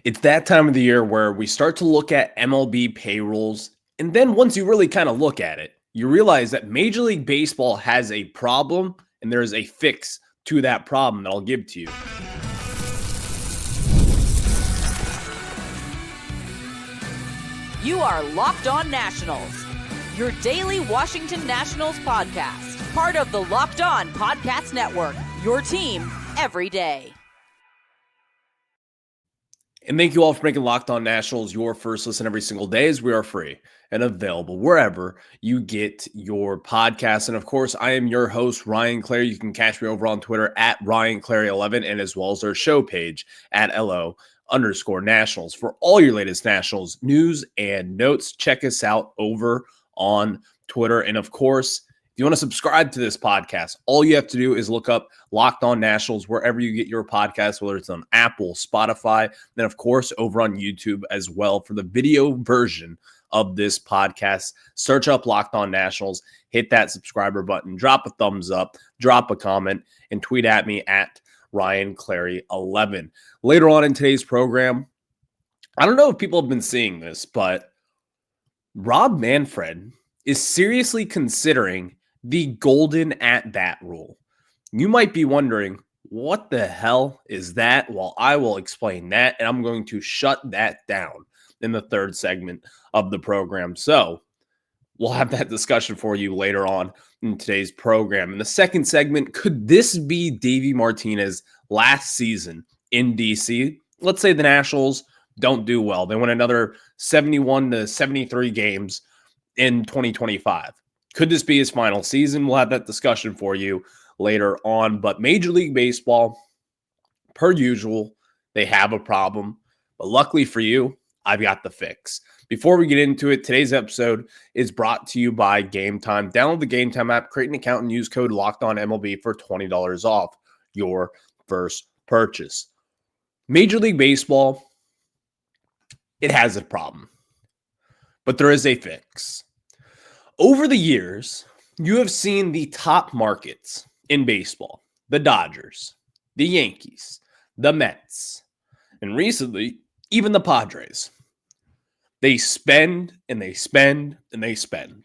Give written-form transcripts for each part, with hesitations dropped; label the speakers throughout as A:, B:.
A: It's that time of the year where we start to look at MLB payrolls. And then once you really kind of look at it, you realize that Major League Baseball has a problem and there is a fix to that problem that I'll give to you.
B: You are Locked On Nationals, your daily Washington Nationals podcast, part of the Locked On Podcast Network, your team every day.
A: And thank you all for making Locked On Nationals your first listen every single day, as we are free and available wherever you get your podcasts. And of course, I am your host, Ryan Clary. You can catch me over on Twitter at RyanClary11 and as well as our show page at LO_Nationals. For all your latest Nationals news and notes, check us out over on Twitter. And of course, if you want to subscribe to this podcast, all you have to do is look up Locked On Nationals wherever you get your podcasts, whether it's on Apple, Spotify, then of course over on YouTube as well for the video version of this podcast. Search up Locked On Nationals, hit that subscriber button, drop a thumbs up, drop a comment, and tweet at me at RyanClary11. Later on in today's program, I don't know if people have been seeing this, but Rob Manfred is seriously considering the golden at-bat rule. You might be wondering, what the hell is that? Well, I will explain that, and I'm going to shut that down in the third segment of the program. So we'll have that discussion for you later on in today's program. In the second segment, could this be Davey Martinez last season in DC? Let's say the Nationals don't do well. They win another 71 to 73 games in 2025. Could this be his final season? We'll have that discussion for you later on. But Major League Baseball, per usual, they have a problem. But luckily for you, I've got the fix. Before we get into it, today's episode is brought to you by Gametime. Download the Gametime app, create an account, and use code LOCKEDONMLB for $20 off your first purchase. Major League Baseball, it has a problem. But there is a fix. Over the years, you have seen the top markets in baseball, the Dodgers, the Yankees, the Mets, and recently, even the Padres. They spend and they spend and they spend.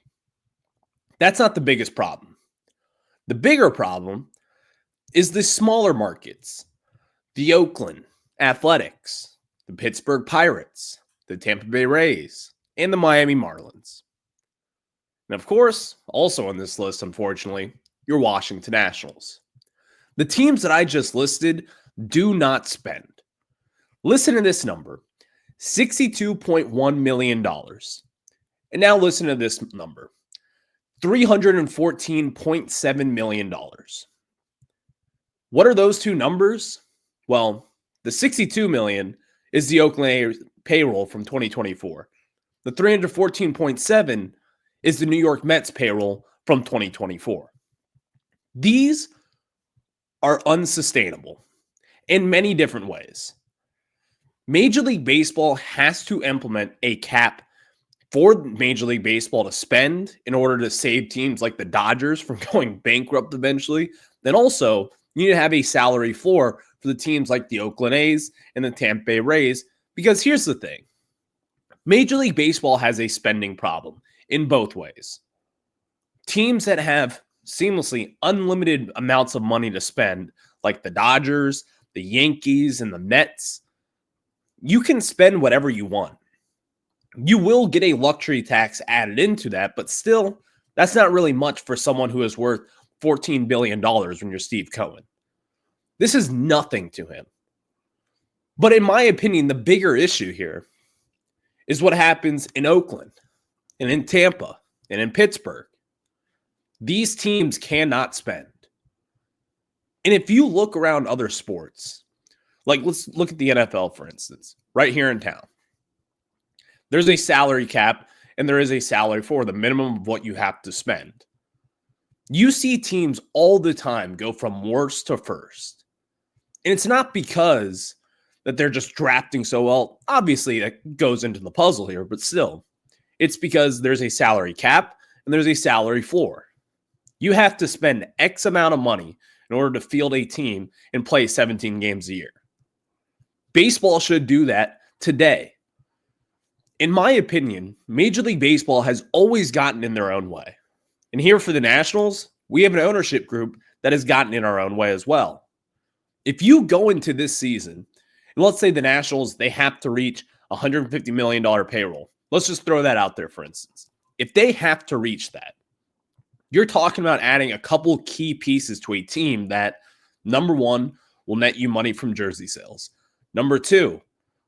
A: That's not the biggest problem. The bigger problem is the smaller markets, the Oakland Athletics, the Pittsburgh Pirates, the Tampa Bay Rays, and the Miami Marlins. And of course, also on this list, unfortunately, your Washington Nationals. The teams that I just listed do not spend. Listen to this number, $62.1 million. And now listen to this number, $314.7 million. What are those two numbers? Well, the $62 million is the Oakland payroll from 2024. The $314.7 is the New York Mets payroll from 2024. These are unsustainable in many different ways. Major League Baseball has to implement a cap for Major League Baseball to spend in order to save teams like the Dodgers from going bankrupt eventually. Then also, you need to have a salary floor for the teams like the Oakland A's and the Tampa Bay Rays. Because here's the thing. Major League Baseball has a spending problem in both ways. Teams that have seamlessly unlimited amounts of money to spend, like the Dodgers, the Yankees, and the Mets, you can spend whatever you want. You will get a luxury tax added into that, but still, that's not really much for someone who is worth $14 billion when you're Steve Cohen. This is nothing to him. But in my opinion, the bigger issue here is what happens in Oakland and in Tampa and in Pittsburgh. These teams cannot spend. And if you look around other sports, like let's look at the NFL, for instance, right here in town. There's a salary cap and there is a salary for the minimum of what you have to spend. You see teams all the time go from worst to first. And it's not because that they're just drafting so well. Obviously, that goes into the puzzle here, but still, it's because there's a salary cap and there's a salary floor. You have to spend X amount of money in order to field a team and play 17 games a year. Baseball should do that today, in my opinion, Major League Baseball has always gotten in their own way. And here for the Nationals, we have an ownership group that has gotten in our own way as well. If you go into this season, and let's say the Nationals, they have to reach $150 million payroll. Let's just throw that out there, for instance. If they have to reach that, you're talking about adding a couple key pieces to a team that, number one, will net you money from jersey sales. Number two,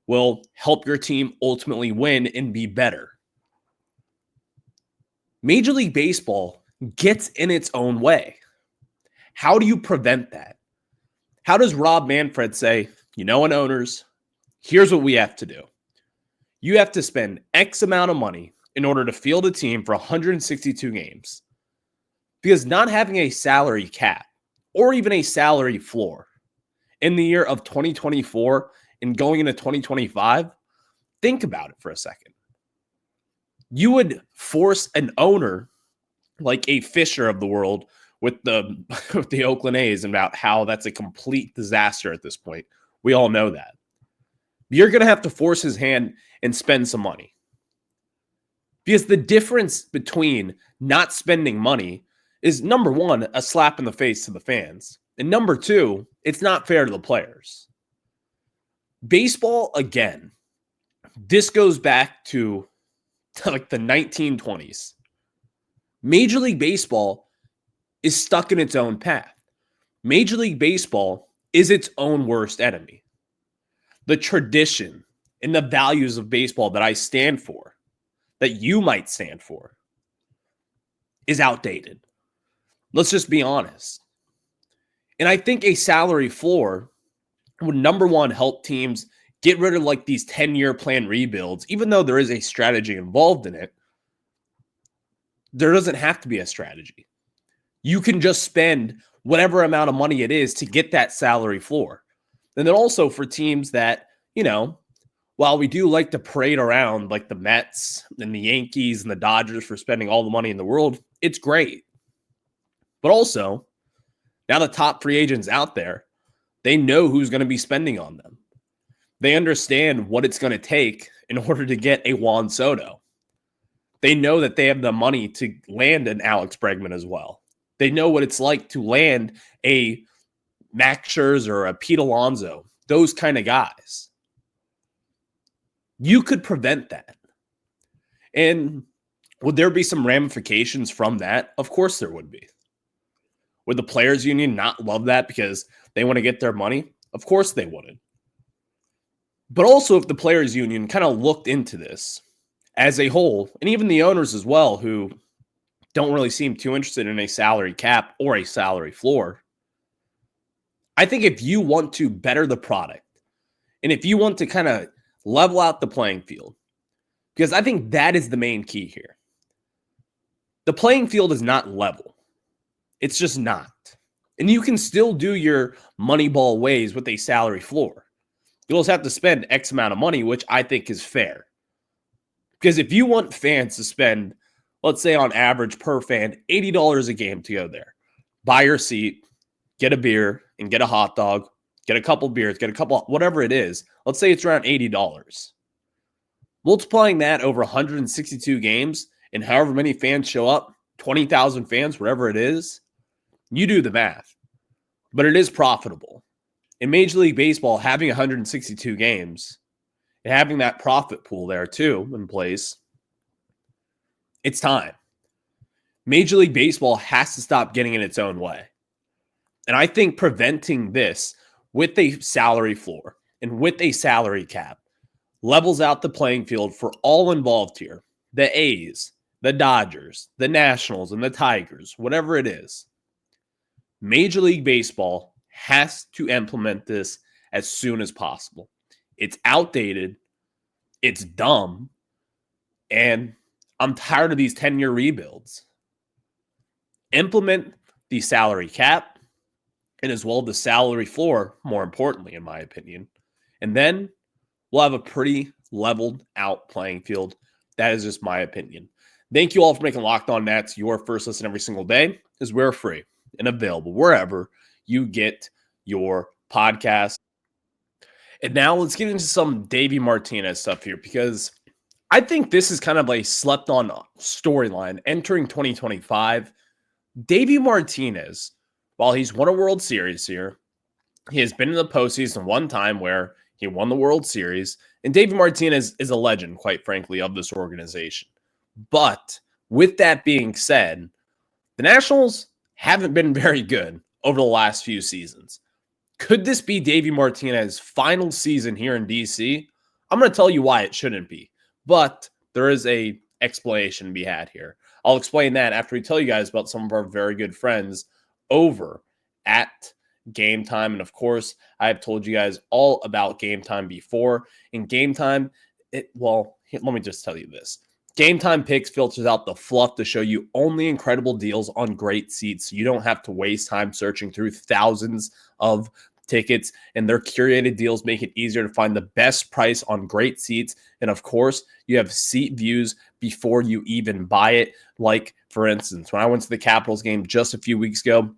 A: will help your team ultimately win and be better. Major League Baseball gets in its own way. How do you prevent that? How does Rob Manfred say, owners, here's what we have to do. You have to spend X amount of money in order to field a team for 162 games. Because not having a salary cap or even a salary floor in the year of 2024 and going into 2025, think about it for a second. You would force an owner like a Fisher of the world with the Oakland A's about how that's a complete disaster at this point. We all know that. You're going to have to force his hand and spend some money. Because the difference between not spending money is, number one, a slap in the face to the fans. And number two, it's not fair to the players. Baseball, again, this goes back to like the 1920s. Major League Baseball is stuck in its own path. Major League Baseball is its own worst enemy. The tradition and the values of baseball that I stand for, that you might stand for, is outdated. Let's just be honest. And I think a salary floor would, number one, help teams get rid of like these 10-year plan rebuilds. Even though there is a strategy involved in it, there doesn't have to be a strategy. You can just spend whatever amount of money it is to get that salary floor. And then also for teams that, while we do like to parade around like the Mets and the Yankees and the Dodgers for spending all the money in the world, it's great. But also, now the top free agents out there, they know who's going to be spending on them. They understand what it's going to take in order to get a Juan Soto. They know that they have the money to land an Alex Bregman as well. They know what it's like to land a Max Scherzer or a Pete Alonso, those kind of guys. You could prevent that. And would there be some ramifications from that? Of course there would be. Would the players union not love that because they want to get their money? Of course they wouldn't. But also if the players union kind of looked into this as a whole, and even the owners as well, who don't really seem too interested in a salary cap or a salary floor, I think if you want to better the product and if you want to kind of level out the playing field, because I think that is the main key here. The playing field is not level. It's just not. And you can still do your Moneyball ways with a salary floor. You'll just have to spend X amount of money, which I think is fair. Because if you want fans to spend, let's say on average per fan, $80 a game to go there, buy your seat, get a beer, and get a hot dog, get a couple beers, get a couple, whatever it is. Let's say it's around $80. Multiplying that over 162 games and however many fans show up, 20,000 fans, whatever it is, you do the math. But it is profitable. In Major League Baseball, having 162 games and having that profit pool there too in place, it's time. Major League Baseball has to stop getting in its own way. And I think preventing this with a salary floor and with a salary cap levels out the playing field for all involved here. The A's, the Dodgers, the Nationals, and the Tigers, whatever it is. Major League Baseball has to implement this as soon as possible. It's outdated. It's dumb. And I'm tired of these 10-year rebuilds. Implement the salary cap and as well the salary floor, more importantly, in my opinion. And then we'll have a pretty leveled out playing field. That is just my opinion. Thank you all for making Locked On Nats your first listen every single day, as we're free and available wherever you get your podcast. And now let's get into some Davey Martinez stuff here, because I think this is kind of a slept on storyline entering 2025. Davey Martinez, while he's won a World Series here, he has been in the postseason one time where he won the World Series. And Davey Martinez is a legend, quite frankly, of this organization. But with that being said, the Nationals haven't been very good over the last few seasons. Could this be Davey Martinez's final season here in DC? I'm going to tell you why it shouldn't be, but there is a explanation to be had here. I'll explain that after we tell you guys about some of our very good friends over at Gametime. And of course, I have told you guys all about Gametime before. In Gametime, let me just tell you this. Gametime Picks filters out the fluff to show you only incredible deals on great seats. So you don't have to waste time searching through thousands of tickets, and their curated deals make it easier to find the best price on great seats. And of course, you have seat views before you even buy it. Like, for instance, when I went to the Capitals game just a few weeks ago,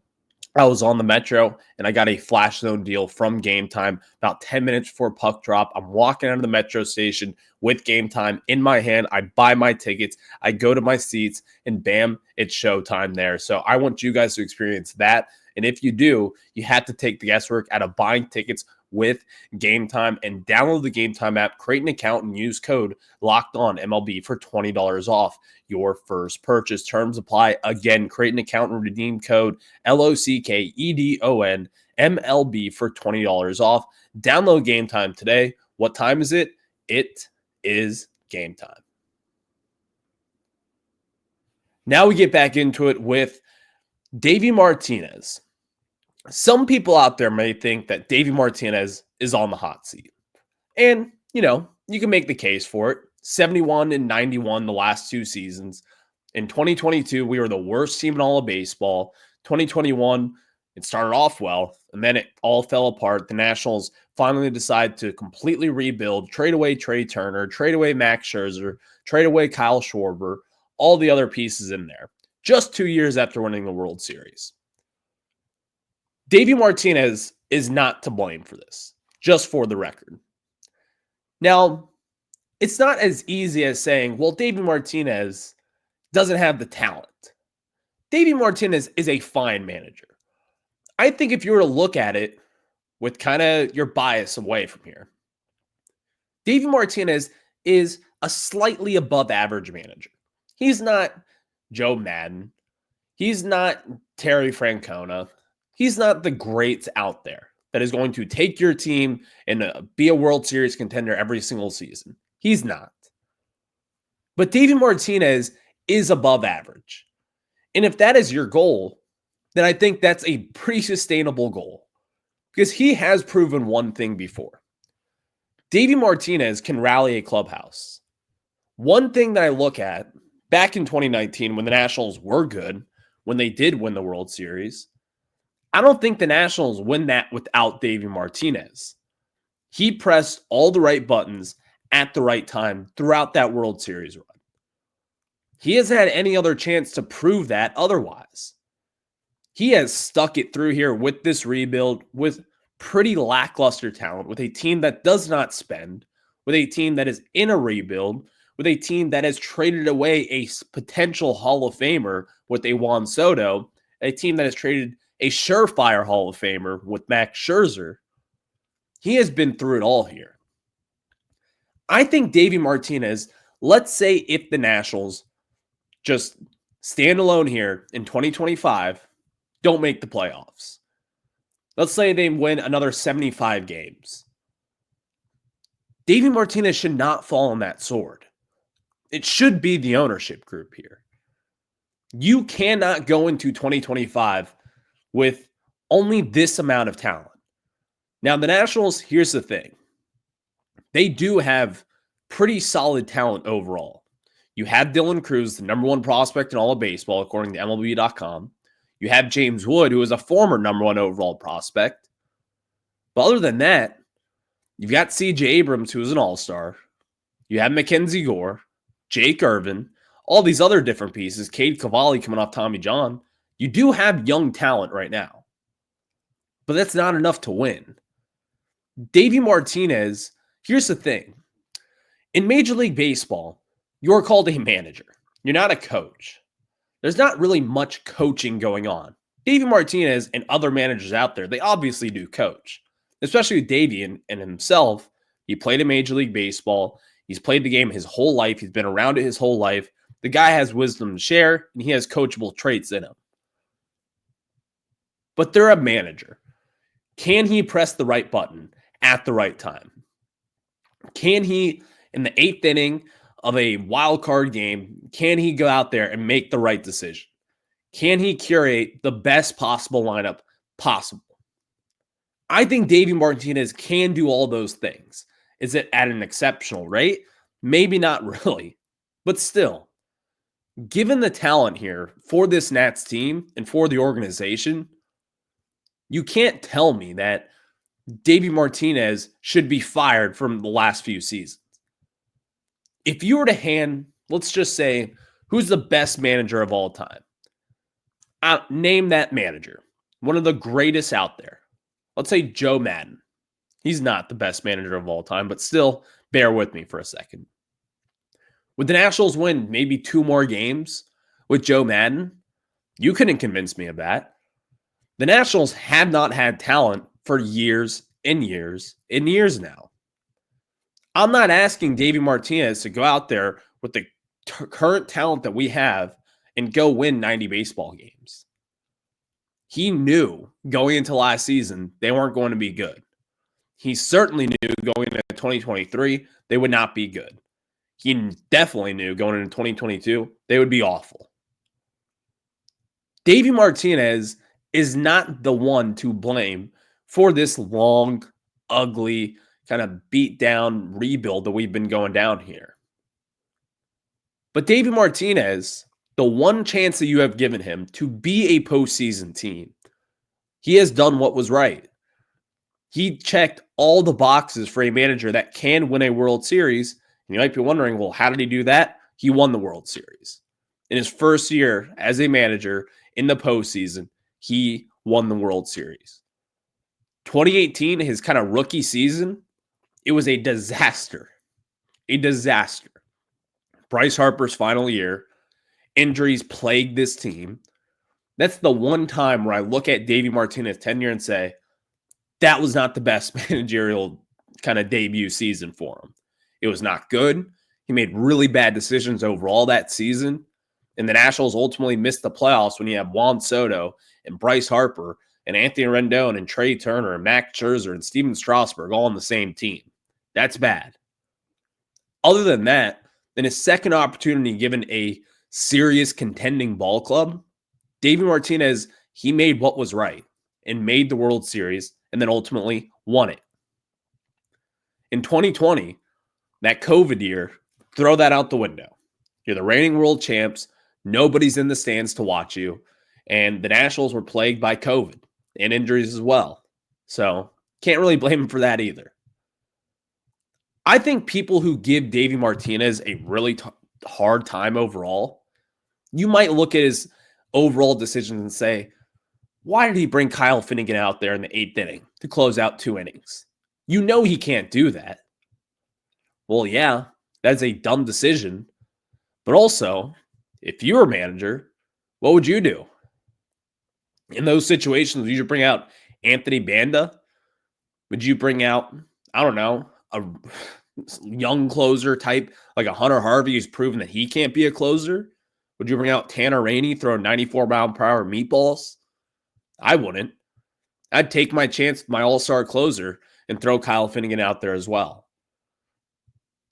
A: I was on the Metro and I got a flash zone deal from Gametime about 10 minutes before puck drop. I'm walking out of the Metro station with Gametime in my hand. I buy my tickets. I go to my seats and bam, it's showtime there. So I want you guys to experience that. And if you do, you have to take the guesswork out of buying tickets with Gametime and download the Gametime app, create an account, and use code LOCKEDONMLB for $20 off your first purchase. Terms apply. Again, create an account and redeem code LOCKEDONMLB for $20 off. Download Gametime today. What time is it? It is game time. Now we get back into it with Davey Martinez. Some people out there may think that Davey Martinez is on the hot seat. And, you can make the case for it. 71 and 91 the last two seasons. In 2022, we were the worst team in all of baseball. 2021, it started off well, and then it all fell apart. The Nationals finally decided to completely rebuild, trade away Trey Turner, trade away Max Scherzer, trade away Kyle Schwarber, all the other pieces in there, just 2 years after winning the World Series. Davey Martinez is not to blame for this, just for the record. Now, it's not as easy as saying, well, Davey Martinez doesn't have the talent. Davey Martinez is a fine manager. I think if you were to look at it with kind of your bias away from here, Davey Martinez is a slightly above average manager. He's not Joe Madden. He's not Terry Francona. He's not the greats out there that is going to take your team and be a World Series contender every single season. He's not. But Davey Martinez is above average. And if that is your goal, then I think that's a pretty sustainable goal, because he has proven one thing before. Davey Martinez can rally a clubhouse. One thing that I look at back in 2019 when the Nationals were good, when they did win the World Series, I don't think the Nationals win that without Davey Martinez. He pressed all the right buttons at the right time throughout that World Series run. He hasn't had any other chance to prove that otherwise. He has stuck it through here with this rebuild, with pretty lackluster talent, with a team that does not spend, with a team that is in a rebuild, with a team that has traded away a potential Hall of Famer with a Juan Soto, a team that has traded a surefire Hall of Famer with Max Scherzer. He has been through it all here. I think Davey Martinez, let's say if the Nationals just stand alone here in 2025, don't make the playoffs. Let's say they win another 75 games. Davey Martinez should not fall on that sword. It should be the ownership group here. You cannot go into 2025 with only this amount of talent. Now, the Nationals, here's the thing. They do have pretty solid talent overall. You have Dylan Cruz, the number one prospect in all of baseball, according to MLB.com. You have James Wood, who is a former number one overall prospect. But other than that, you've got C.J. Abrams, who is an all-star. You have Mackenzie Gore, Jake Irvin, all these other different pieces, Cade Cavalli coming off Tommy John. You do have young talent right now. But that's not enough to win. Davey Martinez, here's the thing. In Major League Baseball, you're called a manager. You're not a coach. There's not really much coaching going on. Davey Martinez and other managers out there, they obviously do coach, especially with Davey and himself. He played in Major League Baseball. He's played the game his whole life. He's been around it his whole life. The guy has wisdom to share, and he has coachable traits in him. But they're a manager. Can he press the right button at the right time? Can he, in the 8th inning of a wild card game, can he go out there and make the right decision? Can he curate the best possible lineup possible? I think Davey Martinez can do all those things. Is it at an exceptional rate? Maybe not really, but still, given the talent here for this Nats team and for the organization, you can't tell me that Davey Martinez should be fired from the last few seasons. If you were to hand, let's just say, who's the best manager of all time? Name that manager. One of the greatest out there. Let's say Joe Madden. He's not the best manager of all time, but still, bear with me for a second. Would the Nationals win maybe 2 more games with Joe Madden? You couldn't convince me of that. The Nationals have not had talent for years and years and years now. I'm not asking Davey Martinez to go out there with the current talent that we have and go win 90 baseball games. He knew going into last season they weren't going to be good. He certainly knew going into 2023 they would not be good. He definitely knew going into 2022 they would be awful. Davey Martinez is not the one to blame for this long, ugly, kind of beat down rebuild that we've been going down here. But Davey Martinez, the one chance that you have given him to be a postseason team, he has done what was right. He checked all the boxes for a manager that can win a World Series. And you might be wondering, well, how did he do that? He won the World Series. In his first year as a manager in the postseason, he won the World Series. 2018, his kind of rookie season, it was a disaster. A disaster. Bryce Harper's final year, injuries plagued this team. That's the one time where I look at Davey Martinez's tenure and say, that was not the best managerial kind of debut season for him. It was not good. He made really bad decisions overall that season. And the Nationals ultimately missed the playoffs when you have Juan Soto and Bryce Harper and Anthony Rendon and Trey Turner and Max Scherzer and Steven Strasburg all on the same team. That's bad. Other than that, in his second opportunity given a serious contending ball club, Davey Martinez, he made what was right and made the World Series and then ultimately won it. In 2020, that COVID year, throw that out the window. You're the reigning world champs. Nobody's in the stands to watch you. And the Nationals were plagued by COVID and injuries as well. So can't really blame him for that either. I think people who give Davey Martinez a really hard time overall, you might look at his overall decisions and say, why did he bring Kyle Finnegan out there in the 8th inning to close out 2 innings? You know he can't do that. Well, yeah, that's a dumb decision. But also, if you were a manager, what would you do? In those situations, would you bring out Anthony Banda? Would you bring out, I don't know, a young closer type like a Hunter Harvey who's proven that he can't be a closer? Would you bring out Tanner Rainey throwing 94-mile-per-hour meatballs? I wouldn't. I'd take my chance with my all-star closer and throw Kyle Finnegan out there as well.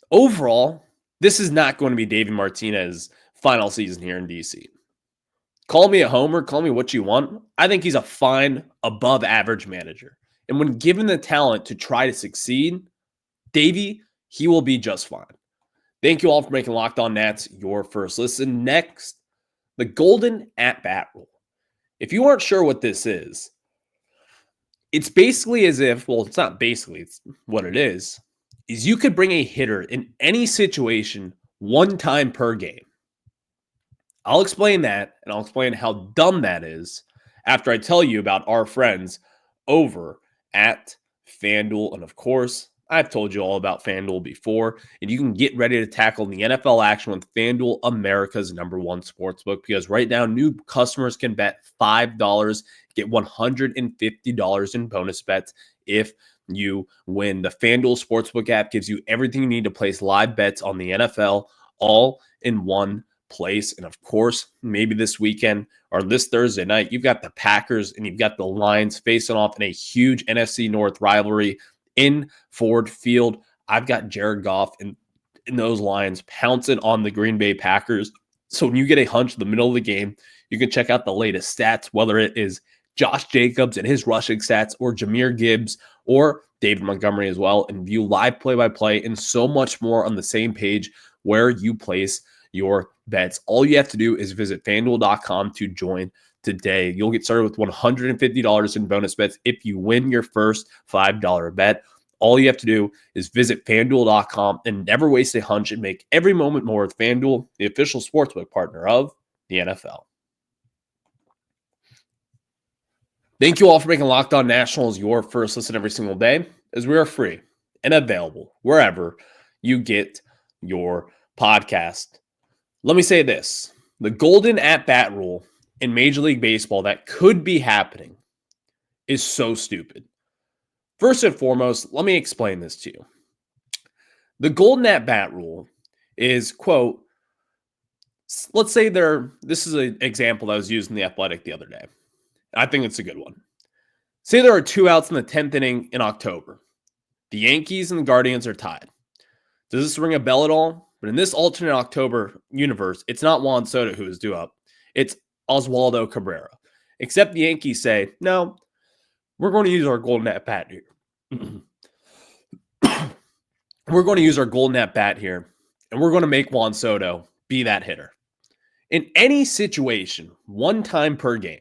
A: Overall, this is not going to be Davey Martinez's final season here in DC. Call me a homer, call me what you want. I think he's a fine, above-average manager. And when given the talent to try to succeed, Davey, he will be just fine. Thank you all for making Locked On Nats your first listen. Next, the golden at-bat rule. If you aren't sure what this is, it's basically as if, well, it's not basically, it's what it is you could bring a hitter in any situation 1 time per game. I'll explain that, and I'll explain how dumb that is after I tell you about our friends over at FanDuel. And of course, I've told you all about FanDuel before, and you can get ready to tackle the NFL action with FanDuel, America's #1 sportsbook, because right now, new customers can bet $5, get $150 in bonus bets if you win. The FanDuel Sportsbook app gives you everything you need to place live bets on the NFL all in one place. And of course, maybe this weekend or this Thursday night, you've got the Packers and you've got the Lions facing off in a huge NFC North rivalry in Ford Field. I've got Jared Goff and those Lions pouncing on the Green Bay Packers. So when you get a hunch in the middle of the game, you can check out the latest stats, whether it is Josh Jacobs and his rushing stats, or Jahmyr Gibbs, or David Montgomery as well, and view live play-by-play and so much more on the same page where you place your bets. All you have to do is visit FanDuel.com to join today. You'll get started with $150 in bonus bets if you win your first $5 bet. All you have to do is visit FanDuel.com and never waste a hunch and make every moment more with FanDuel, the official sportsbook partner of the NFL. Thank you all for making Locked On Nationals your first listen every single day, as we are free and available wherever you get your podcast. Let me say this. The golden at-bat rule in Major League Baseball that could be happening is so stupid. First and foremost, let me explain this to you. The golden at-bat rule is, quote, let's say this is an example that was used in The Athletic the other day. I think it's a good one. Say there are 2 outs in the 10th inning in October. The Yankees and the Guardians are tied. Does this ring a bell at all? But in this alternate October universe, it's not Juan Soto who is due up. It's Oswaldo Cabrera. Except the Yankees say, no, we're going to use our golden at-bat here. We're going to use our golden at-bat here, and we're going to make Juan Soto be that hitter. In any situation, one time per game,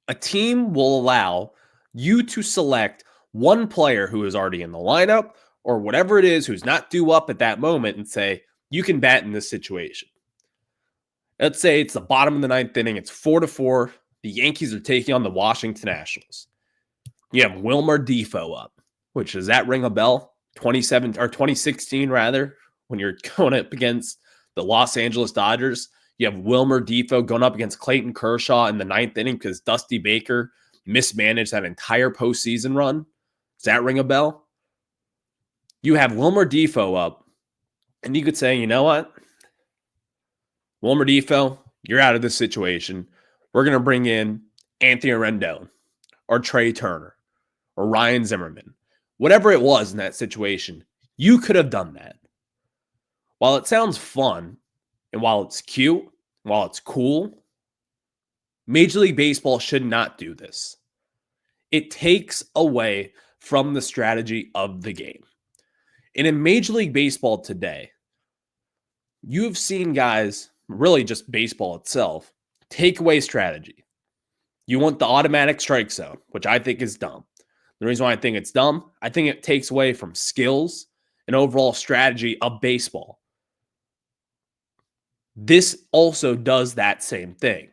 A: a team will allow you to select one player who is already in the lineup or whatever it is who's not due up at that moment and say, you can bat in this situation. Let's say it's the bottom of the 9th inning. It's 4-4. The Yankees are taking on the Washington Nationals. You have Wilmer Difo up, which does that ring a bell? 2016 rather, when you're going up against the Los Angeles Dodgers. You have Wilmer Difo going up against Clayton Kershaw in the 9th inning because Dusty Baker mismanaged that entire postseason run. Does that ring a bell? You have Wilmer Difo up, and you could say, you know what? Wilmer Difo, you're out of this situation. We're going to bring in Anthony Rendon or Trey Turner or Ryan Zimmerman. Whatever it was in that situation, you could have done that. While it sounds fun, and while it's cute, while it's cool, Major League Baseball should not do this. It takes away from the strategy of the game. And in Major League Baseball today, you've seen guys, really just baseball itself, take away strategy. You want the automatic strike zone, which I think is dumb. The reason why I think it's dumb, I think it takes away from skills and overall strategy of baseball. This also does that same thing.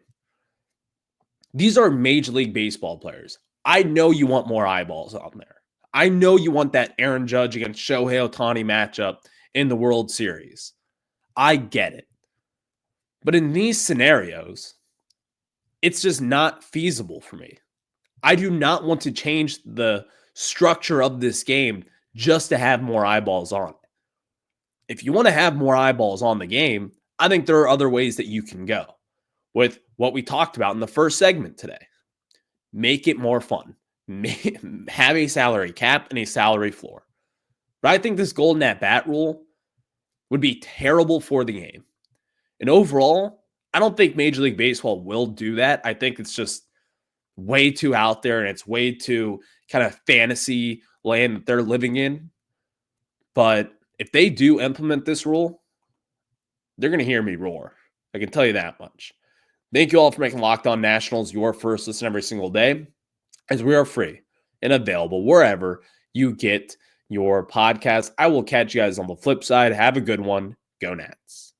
A: These are Major League Baseball players. I know you want more eyeballs on there. I know you want that Aaron Judge against Shohei Ohtani matchup in the World Series. I get it. But in these scenarios, it's just not feasible for me. I do not want to change the structure of this game just to have more eyeballs on it. If you want to have more eyeballs on the game, I think there are other ways that you can go with what we talked about in the first segment today. Make it more fun. Have a salary cap and a salary floor. But I think this golden at-bat rule would be terrible for the game. And overall, I don't think Major League Baseball will do that. I think it's just way too out there and it's way too kind of fantasy land that they're living in. But if they do implement this rule, they're going to hear me roar. I can tell you that much. Thank you all for making Locked On Nationals your first listen every single day, as we are free and available wherever you get your podcast. I will catch you guys on the flip side. Have a good one. Go Nats.